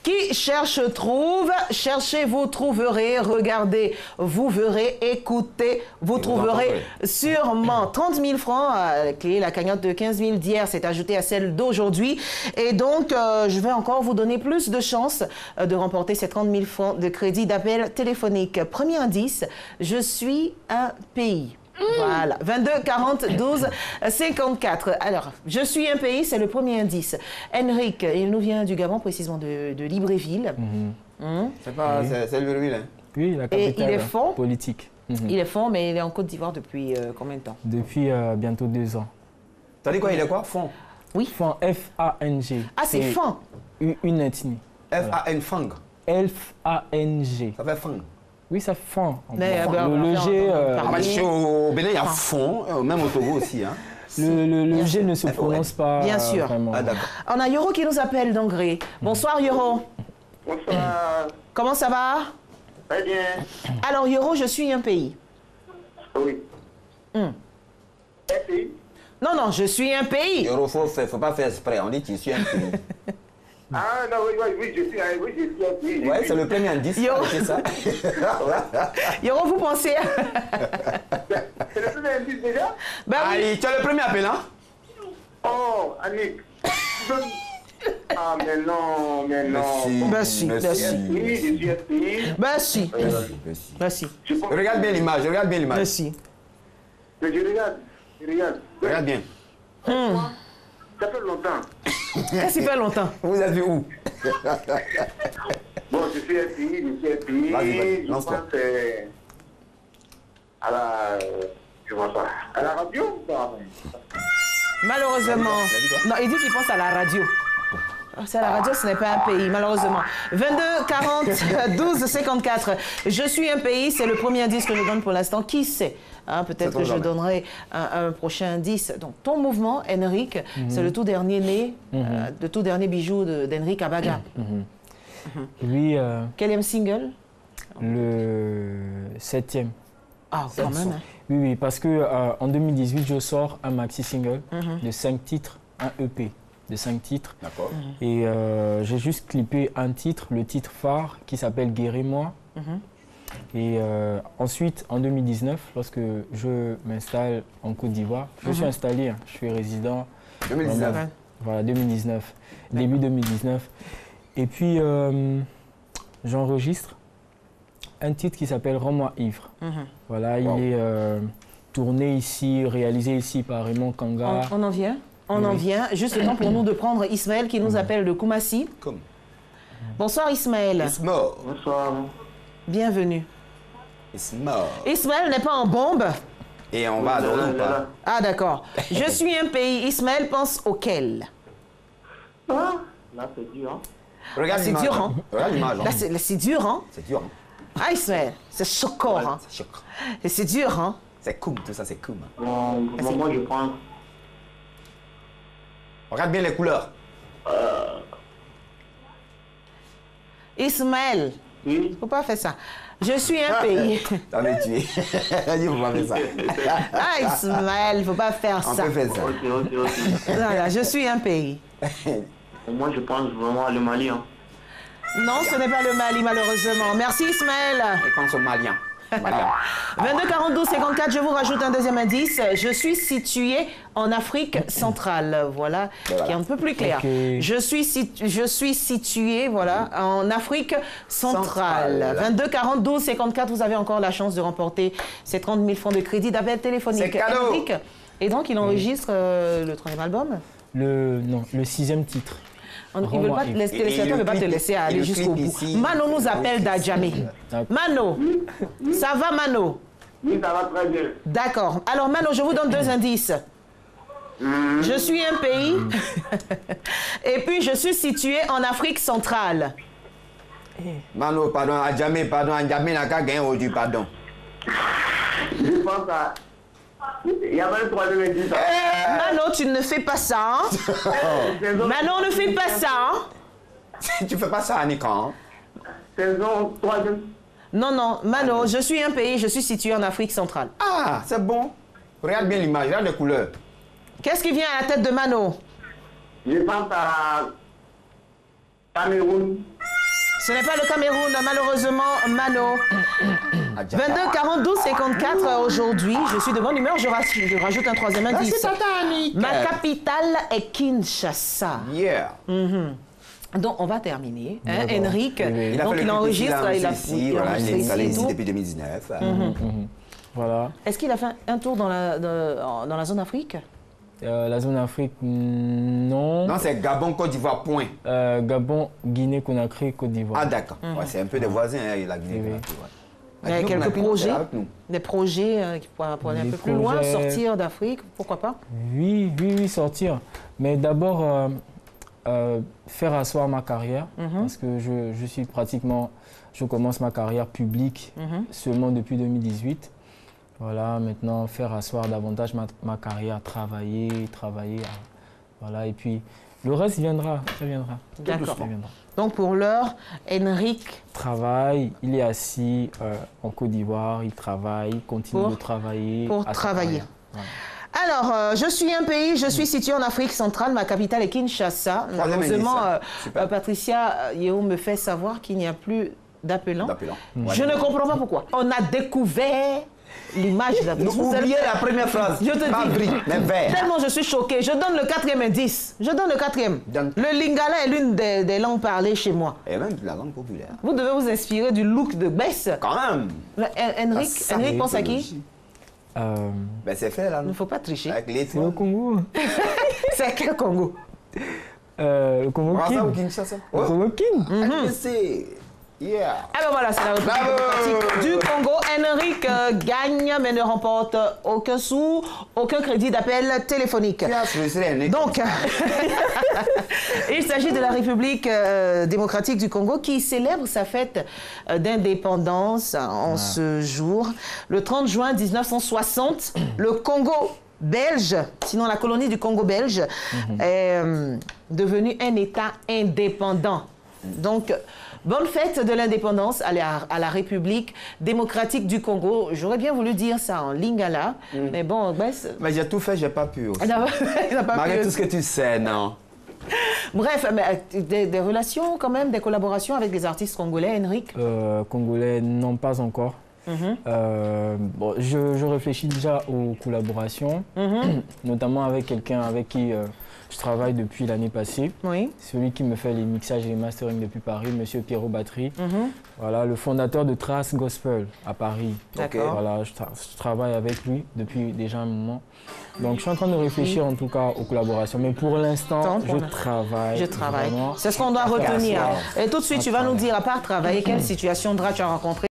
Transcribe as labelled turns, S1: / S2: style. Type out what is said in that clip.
S1: Qui cherche, trouve. Cherchez, vous trouverez. Regardez, vous verrez. Écoutez, vous trouverez sûrement. 30 000 francs, la cagnotte de 15 000 d'hier s'est ajoutée à celle d'aujourd'hui. Et donc, je vais encore vous donner plus de chances de remporter ces 30 000 francs de crédit d'appel téléphonique. Premier indice, je suis un pays. Voilà, 22 40 12 54. Alors, je suis un pays, c'est le premier indice. Henrik, il nous vient du Gabon, précisément de Libreville.
S2: C'est Libreville, hein?
S3: Oui, la capitale
S1: Et il est fond
S3: politique.
S1: Il est fond, mais il est en Côte d'Ivoire depuis combien de temps?
S3: Depuis bientôt 2 ans.
S2: T'as dit quoi, il est quoi? Fond?
S1: Oui.
S3: Fang, F-A-N-G.
S1: Ah, c'est Fang.
S3: Une ethnie.
S2: F-A-N, Fang.
S3: F-A-N-G.
S2: Ça fait Fang.
S3: Oui, ça Fang.
S1: Le
S3: G.
S2: Au Bénin, il y a Fond, même au Togo aussi. Hein.
S3: Le G ne se prononce pas.
S1: Bien sûr.
S3: Vraiment.
S2: Ah, d'accord.
S1: On a Yoro qui nous appelle d'Angré. Bonsoir Yoro.
S4: Bonsoir.
S1: Comment ça va?
S4: Très bien.
S1: Alors Yoro, je suis un pays.
S4: Oui. Un pays?
S1: Non, je suis un pays.
S2: Yoro, faut pas faire exprès, on dit que tu suis un pays.
S4: Ah non, oui, je suis un pays.
S2: Ouais, c'est le premier indice.
S1: Yo.
S2: C'est ça.
S1: Yoro, vous pensez?
S4: C'est le premier indice déjà?
S1: Ben oui.
S2: Allez, tu as le premier appel, hein?
S4: Oh, Annick. Ah, mais non.
S1: Ben si, ben si.
S4: Oui, je suis un pays.
S1: Ben si. Ben si.
S2: Regarde bien l'image, regarde bien l'image.
S1: Ben si.
S4: Mais je regarde.
S2: Regarde bien.
S4: Ça fait longtemps.
S1: Qu'est-ce qui fait longtemps?
S2: Vous êtes vu où?
S4: Bon, je suis un pays.
S2: Vas-y,
S4: Je
S2: lance-toi.
S4: pense à la... Je vois pas. À la radio?
S1: Malheureusement. Non, il dit qu'il pense à la radio. C'est la radio, ce n'est pas un pays, malheureusement. 22 40 12 54. Je suis un pays, c'est le premier indice que je donne pour l'instant. Qui sait? Hein, peut-être que je donnerai un prochain indice. Donc, ton mouvement, Henrik, c'est le tout dernier né, le tout dernier bijou d'Henrik Abaga.
S3: Lui,
S1: Quel single?
S3: le 7e.
S1: Ah, quand même. Hein.
S3: Oui, parce que en 2018, je sors un maxi single de 5 titres, un EP de 5 titres.
S2: D'accord.
S3: Et j'ai juste clippé un titre, le titre phare, qui s'appelle Guéris-moi. Et ensuite, en 2019, lorsque je m'installe en Côte d'Ivoire, je suis installé, hein, je suis résident.
S2: 2019.
S3: Voilà, 2019, début 2019. Et puis, j'enregistre un titre qui s'appelle Rends-moi ivre. Voilà, il est tourné ici, réalisé ici par Raymond Kanga.
S1: On en vient. On en vient. Juste le temps pour nous de prendre Ismaël qui nous appelle de Koumassi.
S2: Comme.
S1: Bonsoir Ismaël.
S2: Ismaël.
S4: Bonsoir.
S1: Bienvenue.
S2: Ismaël.
S1: Ismaël n'est pas en bombe.
S2: Et on va à Dordogne ou pas?
S1: Ah d'accord. Je suis un pays. Ismaël pense auquel?
S4: Ah, là, c'est dur, hein?
S2: Regarde
S1: C'est
S2: l'image.
S1: dur, hein?
S2: Regarde l'image.
S1: Là, c'est dur, hein?
S2: C'est dur. Hein?
S1: Ah Ismaël, c'est choquant, hein?
S2: C'est choquant.
S1: Et c'est dur, hein?
S2: C'est cool, tout ça, c'est cool. Hein.
S4: Bon, moi, je prends...
S2: Regarde bien les couleurs.
S1: Ismaël,
S4: Oui.
S1: faut pas faire ça. Je suis un pays.
S2: T'en es tué. Il faut pas faire ça.
S1: Ah Ismaël, faut pas faire
S2: On
S1: ça.
S2: peut faire ça.
S4: Ok.
S1: Voilà, je suis un pays.
S4: Moi, je pense vraiment le Mali, hein.
S1: Non, ce n'est pas le Mali, malheureusement. Merci Ismaël.
S2: Je pense aux Maliens. Maliens.
S1: 22 42 54, je vous rajoute un deuxième indice. Je suis situé en Afrique centrale, voilà, qui est un peu plus clair.
S3: Okay.
S1: Je suis situé, voilà, en Afrique centrale. 22 42 54, vous avez encore la chance de remporter ces 30 000 francs de crédit d'appel téléphonique.
S2: C'est cadeau.
S1: Henrik. Et donc, il enregistre le troisième album.
S3: Le 6e titre.
S1: Ils veulent pas, les téléspectateurs ne veulent pas te laisser aller jusqu'au bout.
S2: ici.
S1: Mano nous appelle d'Adjamé. Mano, ça va Mano?
S4: Oui, ça va très bien.
S1: D'accord. Alors Mano, je vous donne deux indices. Je suis un pays et puis je suis situé en Afrique centrale.
S2: Mano, pardon, Adjamé, n'a qu'à gagner aujourd'hui, pardon.
S4: Je pense à... Il y avait le troisième indice.
S1: Mano, tu ne fais pas ça. Hein? Mano, ne fais pas ça. Hein?
S2: Tu fais pas ça, Annika. Hein?
S4: Saison troisième.
S1: Non, Mano, je suis un pays, je suis situé en Afrique centrale.
S2: Ah, c'est bon. Regarde bien l'image, regarde les couleurs.
S1: Qu'est-ce qui vient à la tête de Mano?
S4: Je pense à Cameroun.
S1: Ce n'est pas le Cameroun, malheureusement, Mano. 22 42 54 aujourd'hui. Je suis de bonne humeur. Je rajoute un troisième indice. Ma capitale est Kinshasa.
S2: Yeah.
S1: Donc, on va terminer. Hein, Henrik,
S2: Il a
S1: donc
S2: fait
S1: il
S2: le
S1: enregistre.
S2: il est installé ici depuis 2019.
S3: Voilà.
S1: Est-ce qu'il a fait un tour dans la zone Afrique?
S3: La zone Afrique, non.
S2: Non, c'est Gabon, Côte d'Ivoire, point.
S3: Gabon, Guinée, Conakry, Côte d'Ivoire.
S2: Ah, d'accord. Ouais, c'est un peu des voisins, hein, la Guinée.
S3: Oui.
S1: Il y a quelques projets, des projets qui pourraient aller un peu plus loin, sortir d'Afrique, pourquoi pas?
S3: Oui, sortir. Mais d'abord, faire asseoir ma carrière, parce que je commence ma carrière publique seulement depuis 2018. Voilà, maintenant, faire asseoir davantage ma carrière, travailler. Voilà, et puis le reste viendra, ça viendra.
S1: D'accord. Donc pour l'heure, Henrik
S3: travaille, il est assis en Côte d'Ivoire, il travaille, il continue de travailler.
S1: Pour travailler. Voilà. Alors, je suis un pays, je suis situé en Afrique centrale, ma capitale est Kinshasa. Malheureusement, Patricia Yeo me fait savoir qu'il n'y a plus d'appelant. Je ne comprends pas pourquoi. On a découvert l'image d'Afrique.
S2: Oubliez la première phrase.
S1: Je te dis,
S2: mais vert.
S1: Tellement je suis choquée. Je donne le quatrième indice. Le lingala est l'une des langues parlées chez moi.
S2: Et même la langue populaire.
S1: Vous devez vous inspirer du look de Bess.
S2: Quand même.
S1: Henrik pense à qui?
S2: Ben c'est fait là.
S1: Il ne faut pas tricher.
S2: Avec les
S3: C'est au Congo.
S1: C'est à quel Congo?
S3: Le Congo Kin. Le Congo Kin.
S2: Yeah.
S1: Alors voilà, c'est la République démocratique du Congo. Henrik gagne mais ne remporte aucun sou, aucun crédit d'appel téléphonique. Donc, il s'agit de la République démocratique du Congo qui célèbre sa fête d'indépendance en ce jour. Le 30 juin 1960, le Congo belge, sinon la colonie du Congo belge, est devenu un État indépendant. Donc, bonne fête de l'indépendance à la République démocratique du Congo. J'aurais bien voulu dire ça en lingala, mais bon,
S2: mais j'ai tout fait, j'ai pas pu aussi.
S1: Malgré
S2: tout ce que tu sais, non.
S1: Bref, mais des relations quand même, des collaborations avec des artistes congolais, Henrik?
S3: Congolais, non, pas encore. Bon, je réfléchis déjà aux collaborations, notamment avec quelqu'un avec qui je travaille depuis l'année passée. Oui. Celui qui me fait les mixages et les masterings depuis Paris, Monsieur Pierrot Battery. Voilà, le fondateur de Trace Gospel à Paris.
S1: D'accord.
S3: Voilà, je travaille avec lui depuis déjà un moment. Donc, je suis en train de réfléchir en tout cas aux collaborations. Mais pour l'instant, je travaille.
S1: C'est ce qu'on doit retenir. Et tout de suite, tu vas nous dire, à part travailler, quelle situation de drap tu as rencontré?